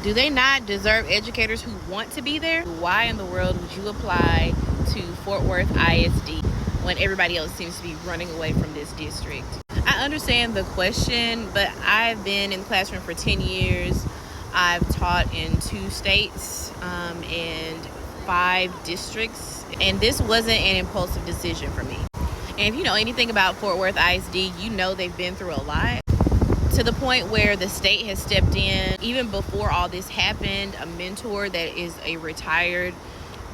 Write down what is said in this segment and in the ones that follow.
Do they not deserve educators who want to be there? Why in the world would you apply to Fort Worth ISD when everybody else seems to be running away from this district? I understand the question, but I've been in the classroom for 10 years. I've taught in 2 states and 5 districts, and this wasn't an impulsive decision for me. And if you know anything about Fort Worth ISD, you know they've been through a lot, to the point where the state has stepped in. Even before all this happened, a mentor that is a retired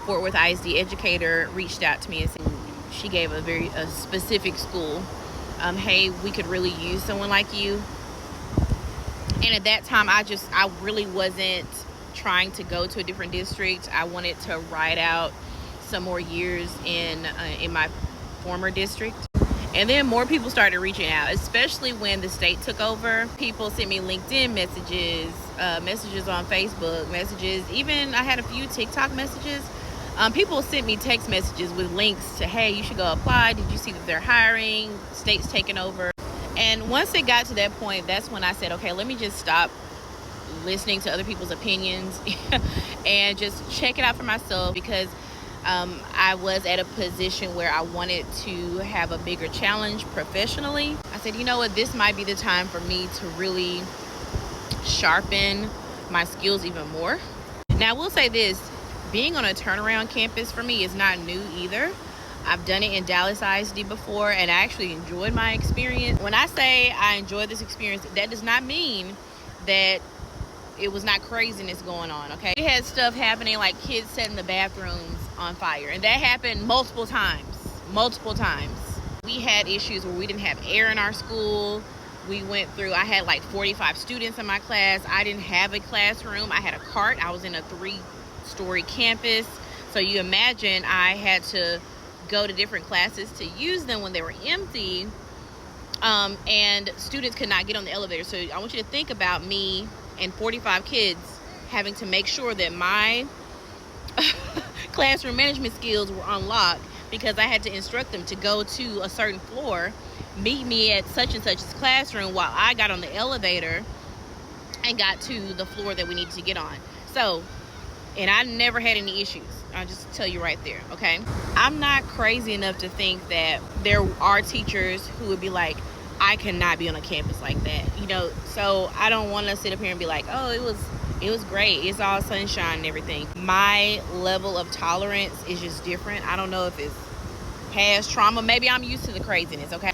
Fort Worth ISD educator reached out to me and said, she gave a specific school, hey, we could really use someone like you. And at that time, I really wasn't trying to go to a different district. I wanted to ride out some more years in my former district. And then more people started reaching out, especially when the state took over. People sent me LinkedIn messages, messages on Facebook, messages. Even I had a few TikTok messages. People sent me text messages with links to, hey, you should go apply. Did you see that they're hiring? State's taking over. And once it got to that point, that's when I said, okay, let me just stop listening to other people's opinions and just check it out for myself, because I was at a position where I wanted to have a bigger challenge professionally. I said, you know what, this might be the time for me to really sharpen my skills even more. Now, I will say this, being on a turnaround campus for me is not new either. I've done it in Dallas ISD before, and I actually enjoyed my experience. When I say I enjoyed this experience, that does not mean that it was not craziness going on, okay? We had stuff happening like kids setting the bathrooms on fire, and that happened multiple times. We had issues where we didn't have air in our school. I had like 45 students in my class. I didn't have a classroom. I had a cart. I was in a 3-story campus. So you imagine I had to go to different classes to use them when they were empty, and students could not get on the elevator. So I want you to think about me and 45 kids having to make sure that my classroom management skills were unlocked, because I had to instruct them to go to a certain floor, meet me at such and such's classroom, while I got on the elevator and got to the floor that we needed to get on. So, and I never had any issues. I'll just tell you right there, okay? I'm not crazy enough to think that there are teachers who would be like, I cannot be on a campus like that, you know? So I don't want to sit up here and be like, oh, it was great, it's all sunshine and everything. My level of tolerance is just different. I don't know if it's past trauma. Maybe I'm used to the craziness, okay?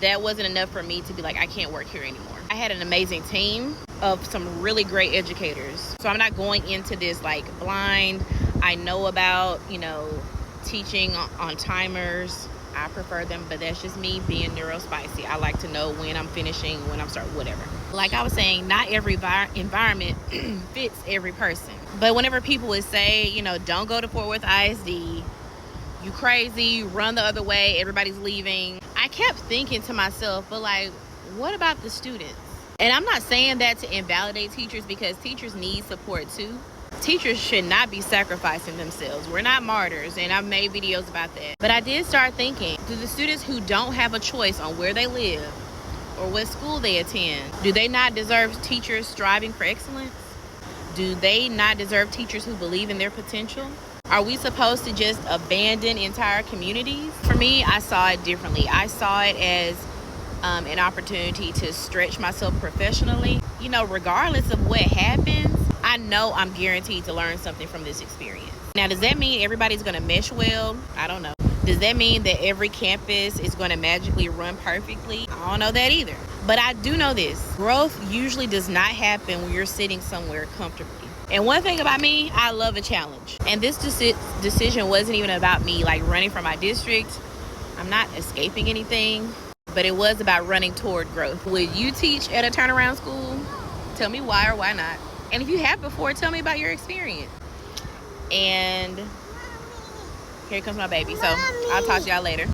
That wasn't enough for me to be like, I can't work here anymore. I had an amazing team of some really great educators. So I'm not going into this like blind. I know about, teaching on timers. I prefer them, but that's just me being neurospicy. I like to know when I'm finishing, when I'm starting, whatever. Like I was saying, not every environment fits every person. But whenever people would say, don't go to Fort Worth ISD, you crazy, run the other way, everybody's leaving, I kept thinking to myself, but like, what about the students? And I'm not saying that to invalidate teachers, because teachers need support too. Teachers should not be sacrificing themselves. We're not martyrs, and I've made videos about that. But I did start thinking, do the students who don't have a choice on where they live or what school they attend, do they not deserve teachers striving for excellence? Do they not deserve teachers who believe in their potential? Are we supposed to just abandon entire communities? For me, I saw it differently. I saw it as an opportunity to stretch myself professionally. Regardless of what happens, I know I'm guaranteed to learn something from this experience. Now, does that mean everybody's going to mesh well? I don't know. Does that mean that every campus is going to magically run perfectly? I don't know that either. But I do know this. Growth usually does not happen when you're sitting somewhere comfortably. And one thing about me, I love a challenge. And this decision wasn't even about me like running from my district. I'm not escaping anything, but it was about running toward growth. Would you teach at a turnaround school? Tell me why or why not. And if you have before, tell me about your experience. And here comes my baby. So I'll talk to y'all later.